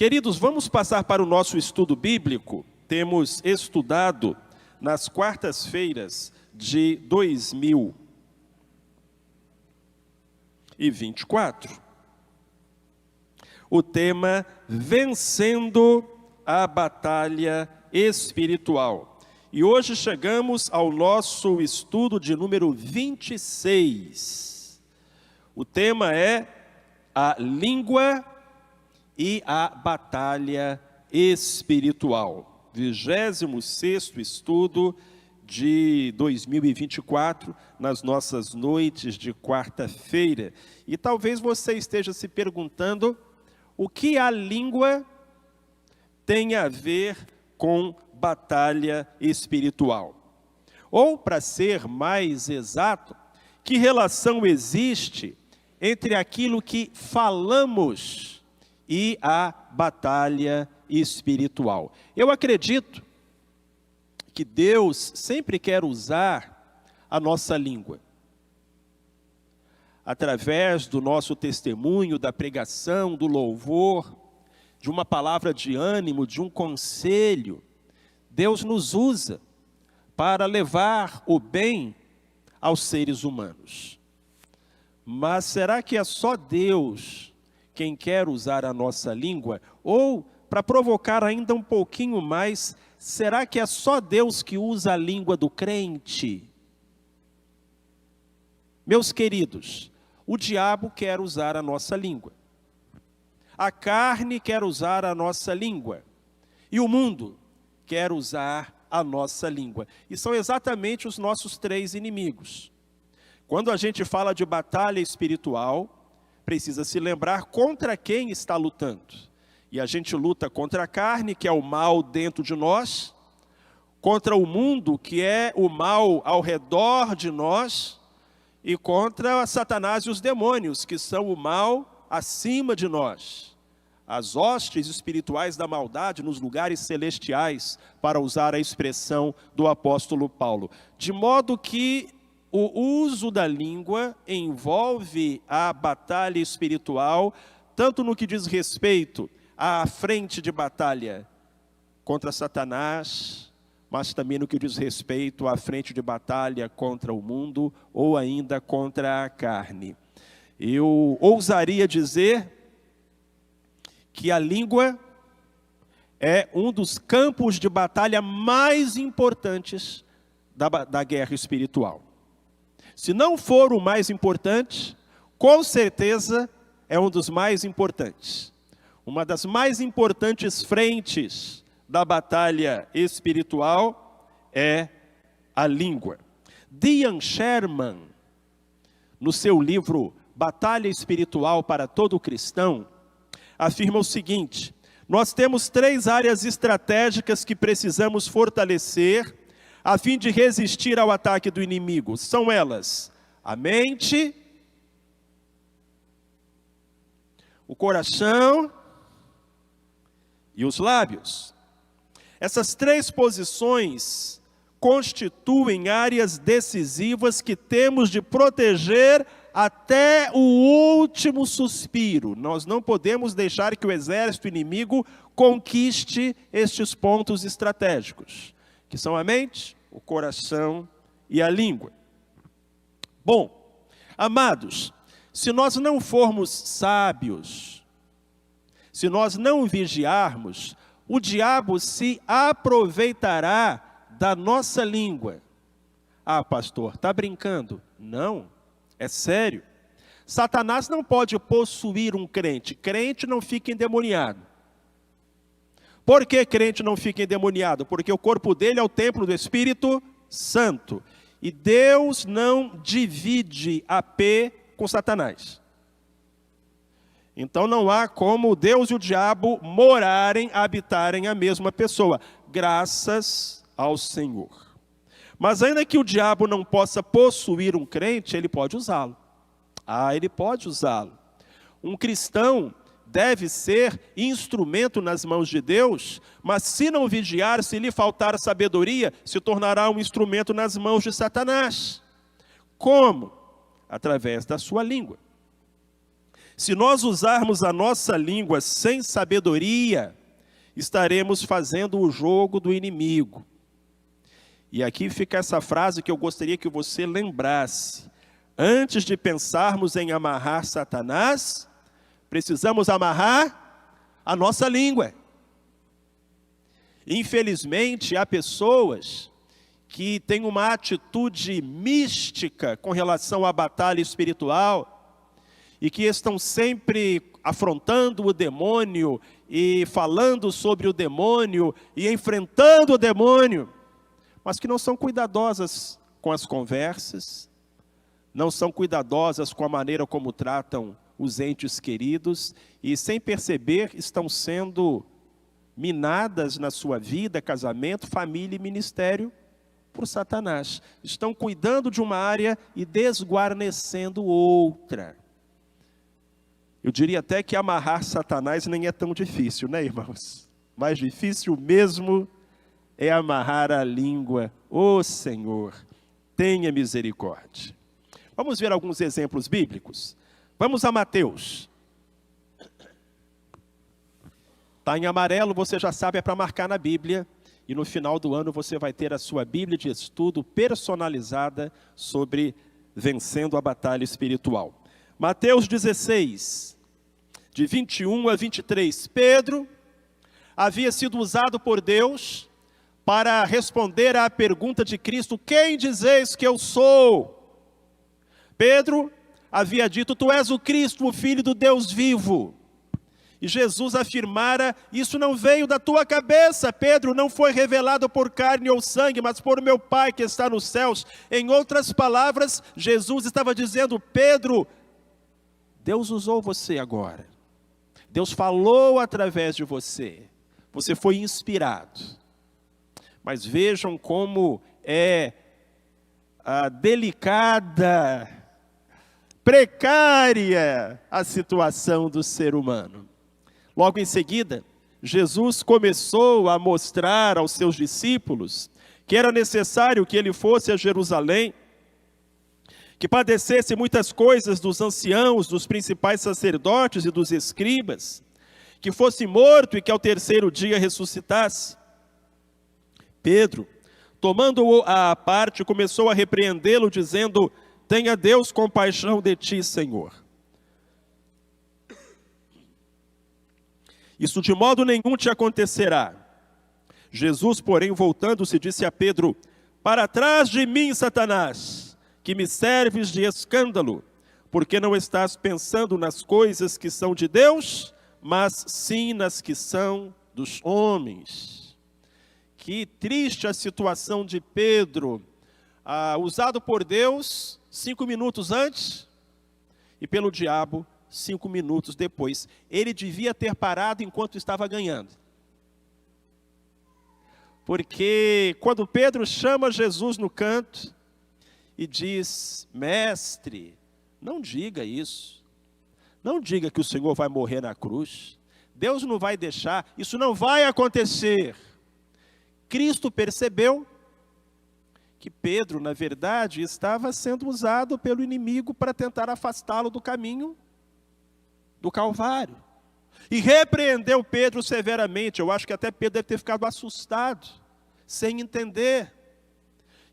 Queridos, vamos passar para o nosso estudo bíblico. Temos estudado nas quartas-feiras de 2024. O tema Vencendo a Batalha Espiritual. E hoje chegamos ao nosso estudo de número 26. O tema é a língua e a batalha espiritual. 26º estudo de 2024, nas nossas noites de quarta-feira. E talvez você esteja se perguntando o que a língua tem a ver com batalha espiritual. Ou, para ser mais exato, que relação existe entre aquilo que falamos e a batalha espiritual? Eu acredito que Deus sempre quer usar a nossa língua. Através do nosso testemunho, da pregação, do louvor, de uma palavra de ânimo, de um conselho, Deus nos usa para levar o bem aos seres humanos. Mas será que é só Deus quem quer usar a nossa língua? Ou, para provocar ainda um pouquinho mais, será que é só Deus que usa a língua do crente? Meus queridos, o diabo quer usar a nossa língua. A carne quer usar a nossa língua. E o mundo quer usar a nossa língua. E são exatamente os nossos três inimigos. Quando a gente fala de batalha espiritual, precisa se lembrar contra quem está lutando. E a gente luta contra a carne, que é o mal dentro de nós, contra o mundo, que é o mal ao redor de nós, e contra Satanás e os demônios, que são o mal acima de nós. As hostes espirituais da maldade nos lugares celestiais, para usar a expressão do apóstolo Paulo. De modo que o uso da língua envolve a batalha espiritual, tanto no que diz respeito à frente de batalha contra Satanás, mas também no que diz respeito à frente de batalha contra o mundo, ou ainda contra a carne. Eu ousaria dizer que a língua é um dos campos de batalha mais importantes da guerra espiritual. Se não for o mais importante, com certeza é um dos mais importantes. Uma das mais importantes frentes da batalha espiritual é a língua. Ian Sherman, no seu livro Batalha Espiritual para todo cristão, afirma o seguinte: nós temos 3 áreas estratégicas que precisamos fortalecer a fim de resistir ao ataque do inimigo. São elas: a mente, o coração e os lábios. Essas 3 posições constituem áreas decisivas que temos de proteger até o último suspiro. Nós não podemos deixar que o exército inimigo conquiste estes pontos estratégicos, que são a mente, o coração e a língua. Bom, amados, se nós não formos sábios, se nós não vigiarmos, o diabo se aproveitará da nossa língua. Ah, pastor, está brincando? Não, é sério. Satanás não pode possuir um crente. Crente não fica endemoniado. Por que crente não fica endemoniado? Porque o corpo dele é o templo do Espírito Santo. E Deus não divide AP com Satanás. Então não há como Deus e o diabo morarem, habitarem a mesma pessoa. Graças ao Senhor. Mas ainda que o diabo não possa possuir um crente, ele pode usá-lo. Ah, ele pode usá-lo. Um cristão deve ser instrumento nas mãos de Deus, mas se não vigiar, se lhe faltar sabedoria, se tornará um instrumento nas mãos de Satanás. Como? Através da sua língua. Se nós usarmos a nossa língua sem sabedoria, estaremos fazendo o jogo do inimigo. E aqui fica essa frase que eu gostaria que você lembrasse. Antes de pensarmos em amarrar Satanás, precisamos amarrar a nossa língua. Infelizmente, há pessoas que têm uma atitude mística com relação à batalha espiritual e que estão sempre afrontando o demônio e falando sobre o demônio e enfrentando o demônio, mas que não são cuidadosas com as conversas, não são cuidadosas com a maneira como tratam os entes queridos e, sem perceber, estão sendo minadas na sua vida, casamento, família e ministério por Satanás. Estão cuidando de uma área e desguarnecendo outra. Eu diria até que amarrar Satanás nem é tão difícil, né, irmãos? Mais difícil mesmo é amarrar a língua. Ô Senhor, tenha misericórdia. Vamos ver alguns exemplos bíblicos? Vamos a Mateus. Está em amarelo, você já sabe, é para marcar na Bíblia. E no final do ano você vai ter a sua Bíblia de estudo personalizada sobre vencendo a batalha espiritual. Mateus 16, de 21 a 23. Pedro havia sido usado por Deus para responder à pergunta de Cristo: quem dizeis que eu sou? Pedro havia dito: tu és o Cristo, o Filho do Deus vivo. E Jesus afirmara: isso não veio da tua cabeça, Pedro, não foi revelado por carne ou sangue, mas por meu Pai que está nos céus. Em outras palavras, Jesus estava dizendo: Pedro, Deus usou você agora. Deus falou através de você. Você foi inspirado. Mas vejam como é delicada, precária a situação do ser humano. Logo em seguida, Jesus começou a mostrar aos seus discípulos que era necessário que ele fosse a Jerusalém, que padecesse muitas coisas dos anciãos, dos principais sacerdotes e dos escribas, que fosse morto e que ao terceiro dia ressuscitasse. Pedro, tomando-o à parte, começou a repreendê-lo, dizendo: tenha Deus compaixão de ti, Senhor. Isso de modo nenhum te acontecerá. Jesus, porém, voltando-se, disse a Pedro: para trás de mim, Satanás, que me serves de escândalo, porque não estás pensando nas coisas que são de Deus, mas sim nas que são dos homens. Que triste a situação de Pedro, usado por Deus 5 minutos antes e pelo diabo 5 minutos depois. Ele devia ter parado enquanto estava ganhando. Porque quando Pedro chama Jesus no canto e diz: mestre, não diga isso. Não diga que o Senhor vai morrer na cruz. Deus não vai deixar, isso não vai acontecer. Cristo percebeu que Pedro, na verdade, estava sendo usado pelo inimigo para tentar afastá-lo do caminho do Calvário. E repreendeu Pedro severamente. Eu acho que até Pedro deve ter ficado assustado, sem entender.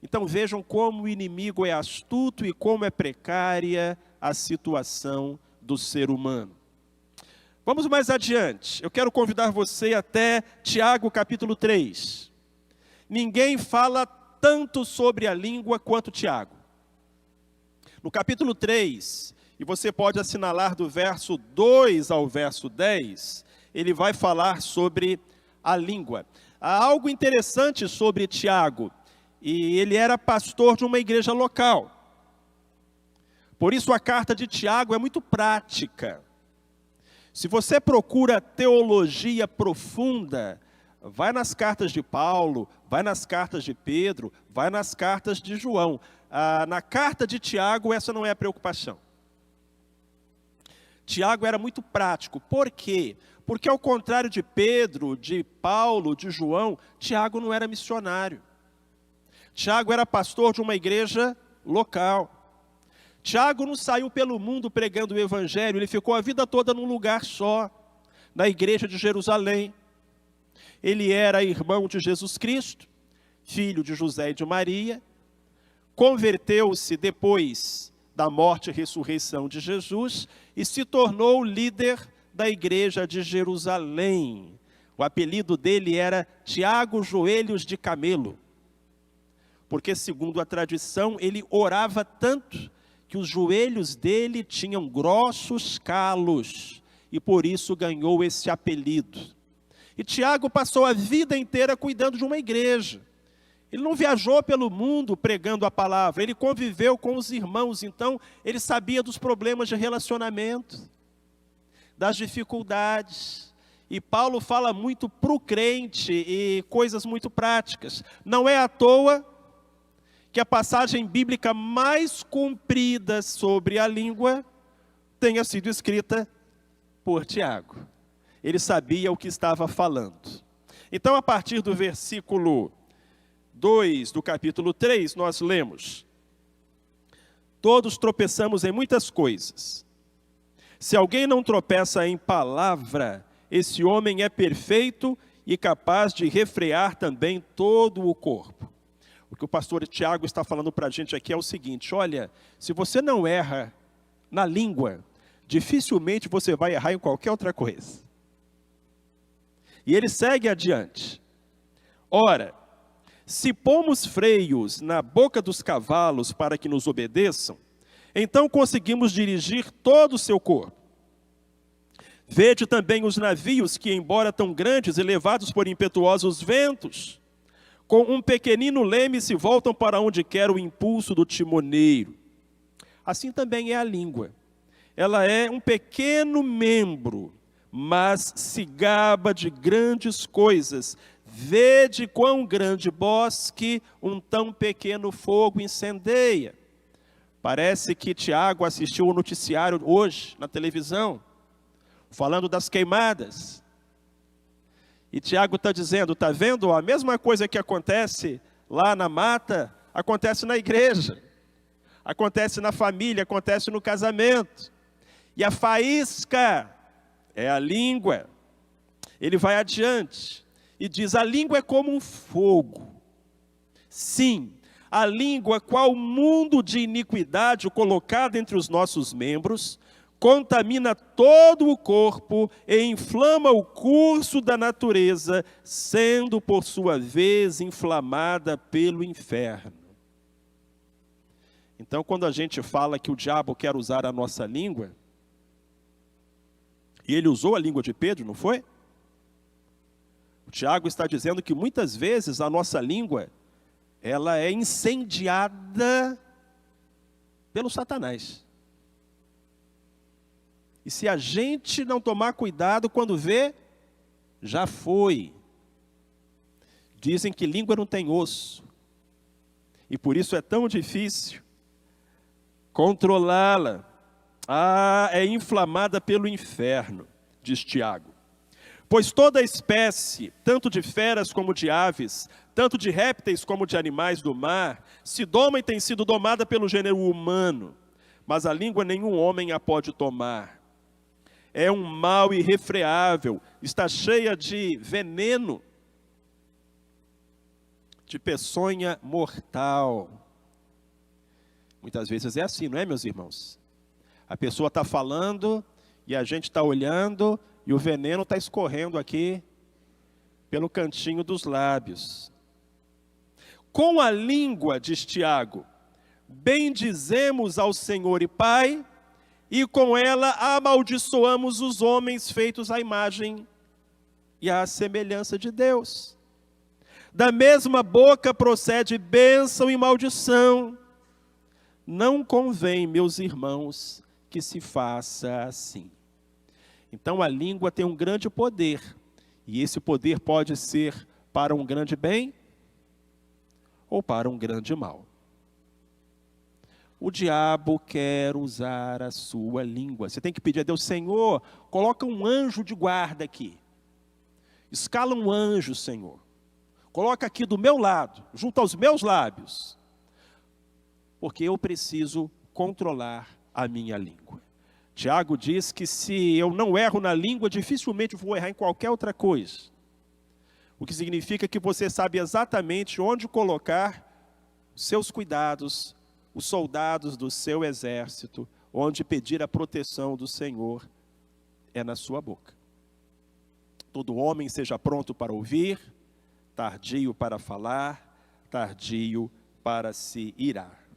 Então vejam como o inimigo é astuto e como é precária a situação do ser humano. Vamos mais adiante. Eu quero convidar você até Tiago capítulo 3. Ninguém fala tanto sobre a língua quanto Tiago. No capítulo 3, e você pode assinalar do verso 2 ao verso 10, ele vai falar sobre a língua. Há algo interessante sobre Tiago, e ele era pastor de uma igreja local. Por isso a carta de Tiago é muito prática. Se você procura teologia profunda, vai nas cartas de Paulo, vai nas cartas de Pedro, vai nas cartas de João. Na carta de Tiago, essa não é a preocupação. Tiago era muito prático. Por quê? Porque ao contrário de Pedro, de Paulo, de João, Tiago não era missionário. Tiago era pastor de uma igreja local. Tiago não saiu pelo mundo pregando o evangelho, ele ficou a vida toda num lugar só, na igreja de Jerusalém. Ele era irmão de Jesus Cristo, filho de José e de Maria, converteu-se depois da morte e ressurreição de Jesus e se tornou líder da igreja de Jerusalém. O apelido dele era Tiago Joelhos de Camelo, porque segundo a tradição ele orava tanto que os joelhos dele tinham grossos calos e por isso ganhou esse apelido. E Tiago passou a vida inteira cuidando de uma igreja. Ele não viajou pelo mundo pregando a palavra, ele conviveu com os irmãos, então ele sabia dos problemas de relacionamento, das dificuldades. E Paulo fala muito para o crente e coisas muito práticas. Não é à toa que a passagem bíblica mais comprida sobre a língua tenha sido escrita por Tiago. Ele sabia o que estava falando. Então, a partir do versículo 2 do capítulo 3, nós lemos: todos tropeçamos em muitas coisas. Se alguém não tropeça em palavra, esse homem é perfeito e capaz de refrear também todo o corpo. O que o pastor Tiago está falando para a gente aqui é o seguinte: olha, se você não erra na língua, dificilmente você vai errar em qualquer outra coisa. E ele segue adiante. Ora, se pomos freios na boca dos cavalos para que nos obedeçam, então conseguimos dirigir todo o seu corpo. Vede também os navios que, embora tão grandes e levados por impetuosos ventos, com um pequenino leme se voltam para onde quer o impulso do timoneiro. Assim também é a língua. Ela é um pequeno membro, mas se gaba de grandes coisas. Vede quão grande bosque um tão pequeno fogo incendeia. Parece que Tiago assistiu o noticiário hoje na televisão, falando das queimadas. E Tiago está dizendo, está vendo? A mesma coisa que acontece lá na mata, acontece na igreja. Acontece na família, acontece no casamento. E a faísca é a língua. Ele vai adiante e diz, a língua é como um fogo. Sim, a língua, qual mundo de iniquidade colocado entre os nossos membros, contamina todo o corpo e inflama o curso da natureza, sendo por sua vez inflamada pelo inferno. Então, quando a gente fala que o diabo quer usar a nossa língua, e ele usou a língua de Pedro, não foi? O Tiago está dizendo que muitas vezes a nossa língua, ela é incendiada pelo Satanás. E se a gente não tomar cuidado, quando vê, já foi. Dizem que língua não tem osso. E por isso é tão difícil controlá-la. É inflamada pelo inferno, diz Tiago. Pois toda espécie, tanto de feras como de aves, tanto de répteis como de animais do mar, se doma e tem sido domada pelo gênero humano. Mas a língua nenhum homem a pode tomar. É um mal irrefreável, está cheia de veneno, de peçonha mortal. Muitas vezes é assim, não é, meus irmãos? A pessoa está falando e a gente está olhando e o veneno está escorrendo aqui pelo cantinho dos lábios. Com a língua, diz Tiago, bendizemos ao Senhor e Pai, e com ela amaldiçoamos os homens feitos à imagem e à semelhança de Deus. Da mesma boca procede bênção e maldição. Não convém, meus irmãos, que se faça assim. Então a língua tem um grande poder, e esse poder pode ser para um grande bem ou para um grande mal. O diabo quer usar a sua língua. Você tem que pedir a Deus, Senhor, coloca um anjo de guarda aqui. Escala um anjo, Senhor. Coloca aqui do meu lado, junto aos meus lábios. Porque eu preciso controlar a minha língua. Tiago diz que se eu não erro na língua, dificilmente vou errar em qualquer outra coisa. O que significa que você sabe exatamente onde colocar os seus cuidados, os soldados do seu exército, onde pedir a proteção do Senhor é na sua boca. Todo homem seja pronto para ouvir, tardio para falar, tardio para se irar.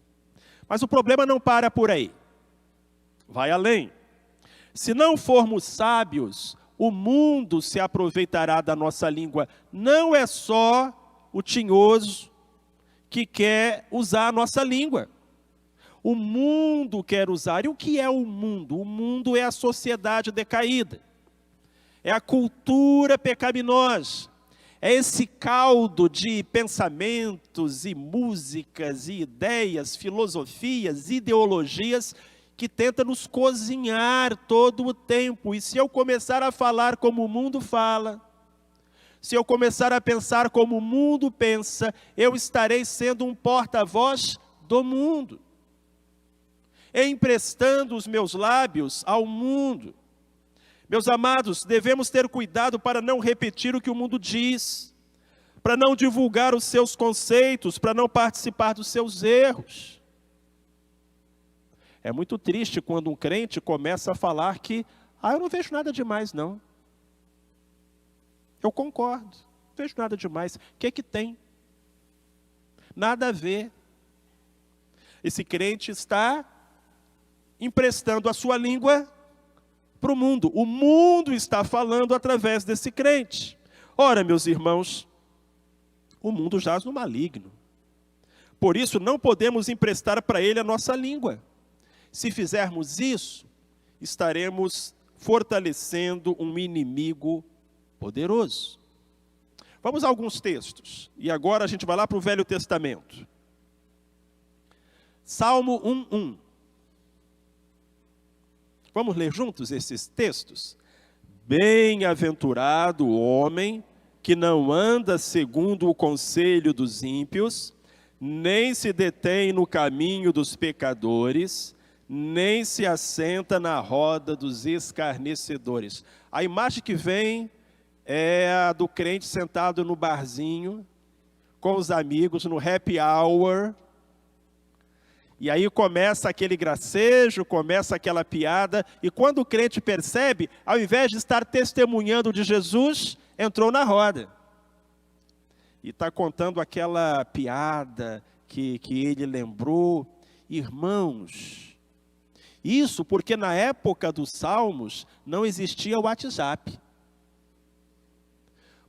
Mas o problema não para por aí. Vai além. Se não formos sábios, o mundo se aproveitará da nossa língua. Não é só o tinhoso que quer usar a nossa língua. O mundo quer usar. E o que é o mundo? O mundo é a sociedade decaída. É a cultura pecaminosa. É esse caldo de pensamentos e músicas e ideias, filosofias, ideologias que tenta nos cozinhar todo o tempo. E se eu começar a falar como o mundo fala, se eu começar a pensar como o mundo pensa, eu estarei sendo um porta-voz do mundo, emprestando os meus lábios ao mundo. Meus amados, devemos ter cuidado para não repetir o que o mundo diz, para não divulgar os seus conceitos, para não participar dos seus erros. É muito triste quando um crente começa a falar que, eu não vejo nada demais não. Eu concordo, não vejo nada demais. O que é que tem? Nada a ver. Esse crente está emprestando a sua língua para o mundo. O mundo está falando através desse crente. Ora, meus irmãos, o mundo jaz no maligno. Por isso, não podemos emprestar para ele a nossa língua. Se fizermos isso, estaremos fortalecendo um inimigo poderoso. Vamos a alguns textos. E agora a gente vai lá para o Velho Testamento. Salmo 1:1. Vamos ler juntos esses textos? Bem-aventurado o homem que não anda segundo o conselho dos ímpios, nem se detém no caminho dos pecadores, nem se assenta na roda dos escarnecedores. A imagem que vem é a do crente sentado no barzinho, com os amigos, no happy hour. E aí começa aquele gracejo, começa aquela piada, e quando o crente percebe, ao invés de estar testemunhando de Jesus, entrou na roda. E está contando aquela piada que ele lembrou. Irmãos, isso porque na época dos Salmos não existia o WhatsApp.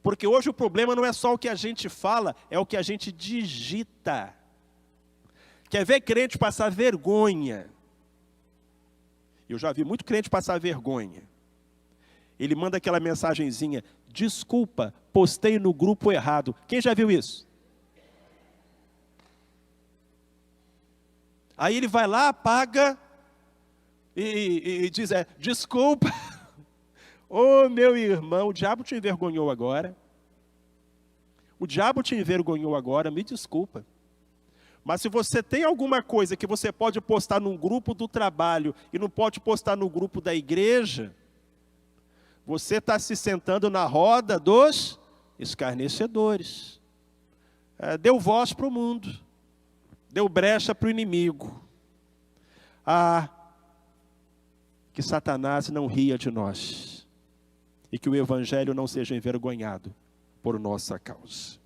Porque hoje o problema não é só o que a gente fala, é o que a gente digita. Quer ver crente passar vergonha? Eu já vi muito crente passar vergonha. Ele manda aquela mensagenzinha: desculpa, postei no grupo errado. Quem já viu isso? Aí ele vai lá, apaga e diz, desculpa. Ô meu irmão, o diabo te envergonhou agora. O diabo te envergonhou agora, me desculpa. Mas se você tem alguma coisa que você pode postar num grupo do trabalho e não pode postar no grupo da igreja, você está se sentando na roda dos escarnecedores. Deu voz para o mundo, deu brecha para o inimigo. Que Satanás não ria de nós e que o evangelho não seja envergonhado por nossa causa.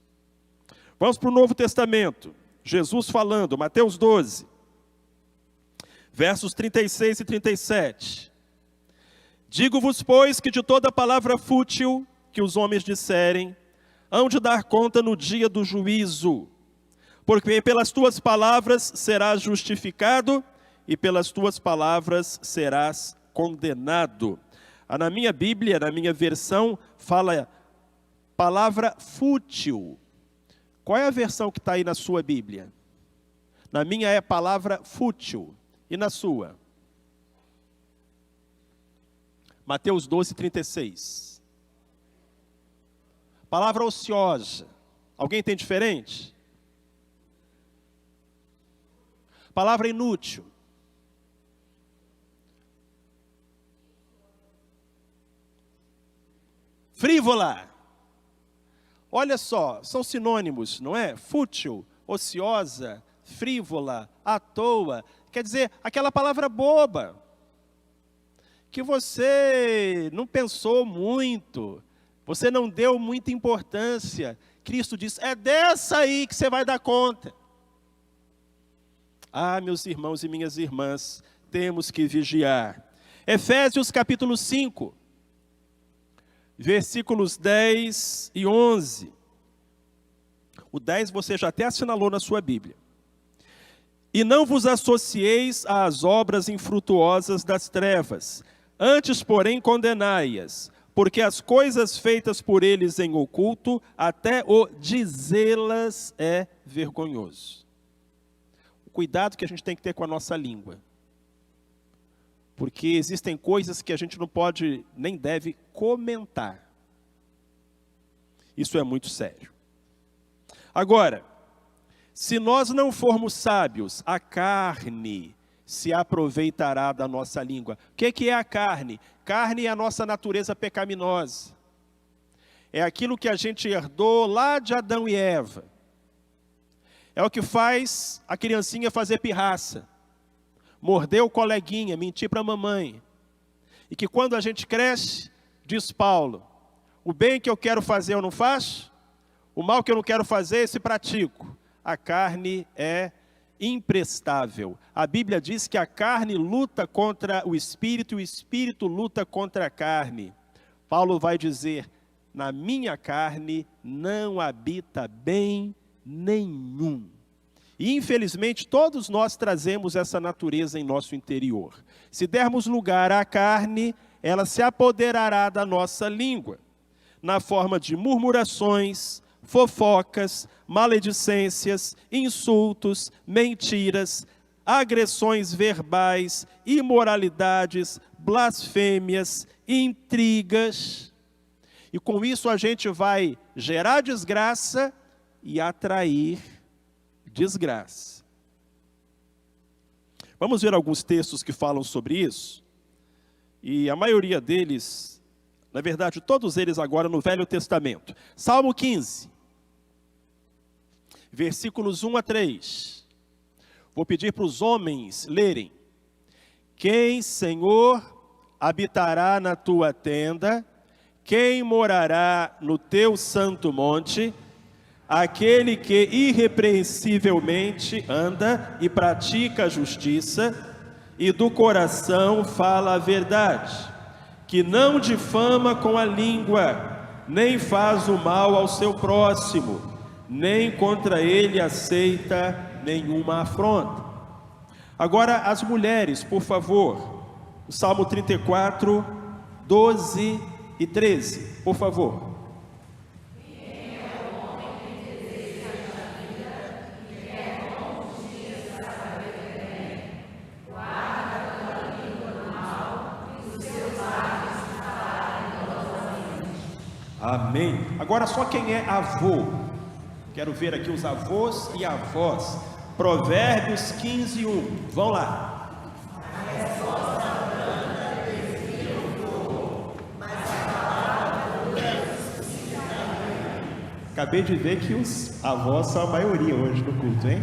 Vamos para o Novo Testamento. Jesus falando, Mateus 12, versos 36 e 37. Digo-vos, pois, que de toda palavra fútil que os homens disserem, hão de dar conta no dia do juízo. Porque pelas tuas palavras serás justificado e pelas tuas palavras serás condenado. Na minha Bíblia, na minha versão, fala palavra fútil. Qual é a versão que está aí na sua Bíblia? Na minha é palavra fútil. E na sua? Mateus 12, 36. Palavra ociosa. Alguém tem diferente? Palavra inútil. frívola. Olha só, são sinônimos, não é? Fútil, ociosa, frívola, à toa. Quer dizer, aquela palavra boba, que você não pensou muito, você não deu muita importância. Cristo diz, é dessa aí que você vai dar conta. Ah, meus irmãos e minhas irmãs, temos que vigiar. Efésios capítulo 5, versículos 10 e 11. O 10 você já até assinalou na sua Bíblia. E não vos associeis às obras infrutuosas das trevas, antes, porém, condenai-as, porque as coisas feitas por eles em oculto, até o dizê-las é vergonhoso. O cuidado que a gente tem que ter com a nossa língua. Porque existem coisas que a gente não pode, nem deve comentar. Isso é muito sério. Agora, se nós não formos sábios, a carne se aproveitará da nossa língua. O que é a carne? Carne é a nossa natureza pecaminosa. É aquilo que a gente herdou lá de Adão e Eva. É o que faz a criancinha fazer pirraça. Morder o coleguinha, mentir para a mamãe. E que quando a gente cresce, diz Paulo, o bem que eu quero fazer eu não faço, o mal que eu não quero fazer esse pratico. A carne é imprestável. A Bíblia diz que a carne luta contra o espírito e o espírito luta contra a carne. Paulo vai dizer, na minha carne não habita bem nenhum. E infelizmente todos nós trazemos essa natureza em nosso interior. Se dermos lugar à carne, ela se apoderará da nossa língua, na forma de murmurações, fofocas, maledicências, insultos, mentiras, agressões verbais, imoralidades, blasfêmias, intrigas. E com isso a gente vai gerar desgraça e atrair desgraça. Vamos ver alguns textos que falam sobre isso. E a maioria deles, na verdade, todos eles agora no Velho Testamento. Salmo 15, versículos 1 a 3. Vou pedir para os homens lerem. Quem, Senhor, habitará na tua tenda? Quem morará no teu santo monte? Aquele que irrepreensivelmente anda e pratica a justiça, e do coração fala a verdade, que não difama com a língua, nem faz o mal ao seu próximo, nem contra ele aceita nenhuma afronta. Agora as mulheres, por favor, o Salmo 34, 12 e 13, por favor. Amém. Agora só quem é avô. Quero ver aqui os avós e avós. Provérbios 15, 1. Vão lá. Acabei de ver que os avós são a maioria hoje no culto, hein?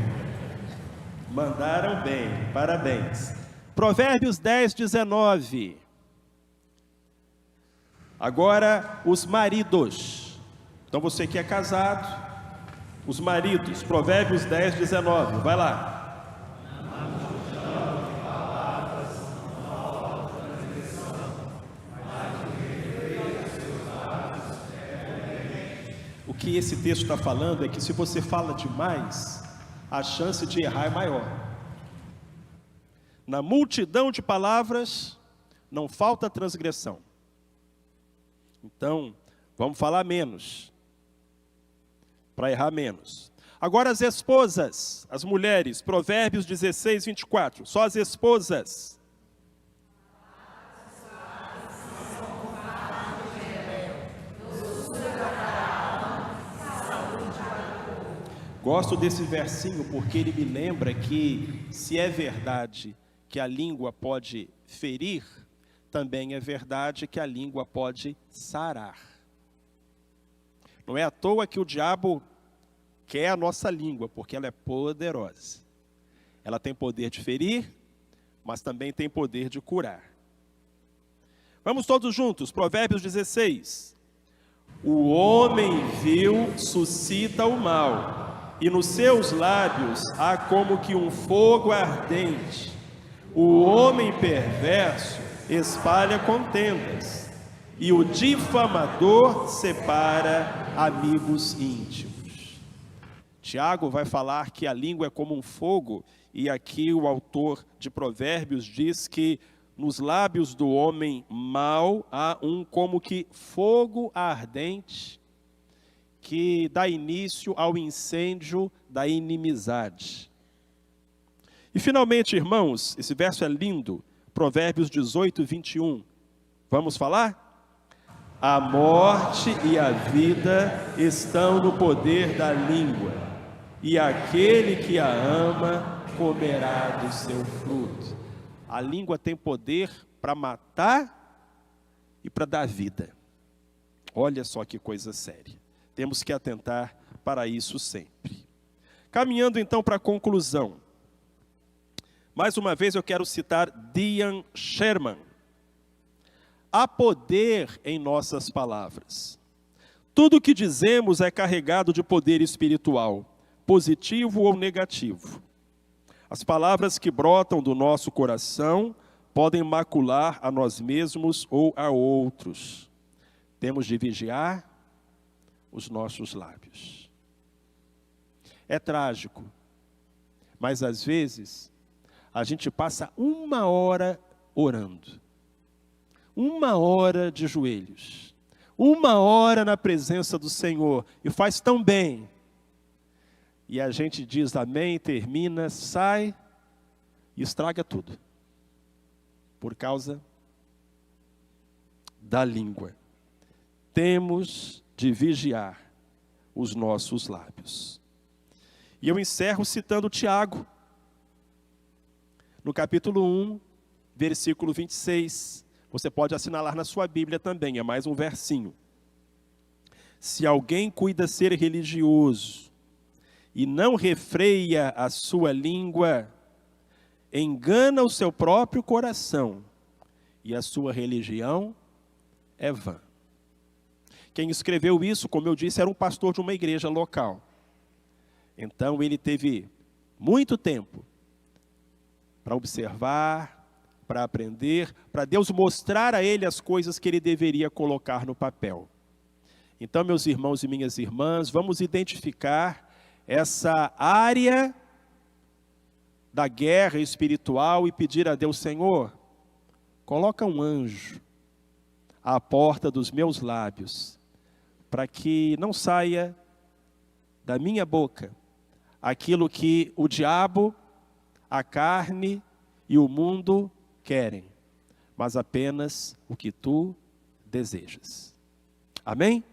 Mandaram bem. Parabéns. Provérbios 10, 19. Agora, os maridos. Então, você que é casado, os maridos. Provérbios 10, 19. Vai lá. O que esse texto está falando é que se você fala demais, a chance de errar é maior. Na multidão de palavras, não falta transgressão. Então, vamos falar menos, para errar menos. Agora as esposas, as mulheres, Provérbios 16, 24, só as esposas. Gosto desse versinho porque ele me lembra que se é verdade que a língua pode ferir, também é verdade que a língua pode sarar. Não é à toa que o diabo quer a nossa língua, porque ela é poderosa. Ela tem poder de ferir, mas também tem poder de curar. Vamos todos juntos, Provérbios 16. O homem vil suscita o mal, e nos seus lábios há como que um fogo ardente. O homem perverso espalha contendas, e o difamador separa amigos íntimos. Tiago vai falar que a língua é como um fogo, e aqui o autor de Provérbios diz que nos lábios do homem mau há um como que fogo ardente que dá início ao incêndio da inimizade. E finalmente, irmãos, esse verso é lindo, Provérbios 18, 21. Vamos falar? A morte e a vida estão no poder da língua, e aquele que a ama comerá do seu fruto. A língua tem poder para matar e para dar vida. Olha só que coisa séria. Temos que atentar para isso sempre. Caminhando então para a conclusão. Mais uma vez eu quero citar Diane Sherman. Há poder em nossas palavras. Tudo o que dizemos é carregado de poder espiritual, positivo ou negativo. As palavras que brotam do nosso coração podem macular a nós mesmos ou a outros. Temos de vigiar os nossos lábios. É trágico, mas às vezes a gente passa 1 hora orando, 1 hora de joelhos, 1 hora na presença do Senhor, e faz tão bem. E a gente diz amém, termina, sai e estraga tudo. Por causa da língua. Temos de vigiar os nossos lábios. E eu encerro citando Tiago. No capítulo 1, versículo 26. Você pode assinalar na sua Bíblia também, é mais um versinho. Se alguém cuida ser religioso e não refreia a sua língua, engana o seu próprio coração, e a sua religião é vã. Quem escreveu isso, como eu disse, era um pastor de uma igreja local. Então ele teve muito tempo para observar, para aprender, para Deus mostrar a ele as coisas que ele deveria colocar no papel. Então, meus irmãos e minhas irmãs, vamos identificar essa área da guerra espiritual e pedir a Deus: Senhor, coloca um anjo à porta dos meus lábios, para que não saia da minha boca aquilo que o diabo, a carne e o mundo querem, mas apenas o que tu desejas. Amém?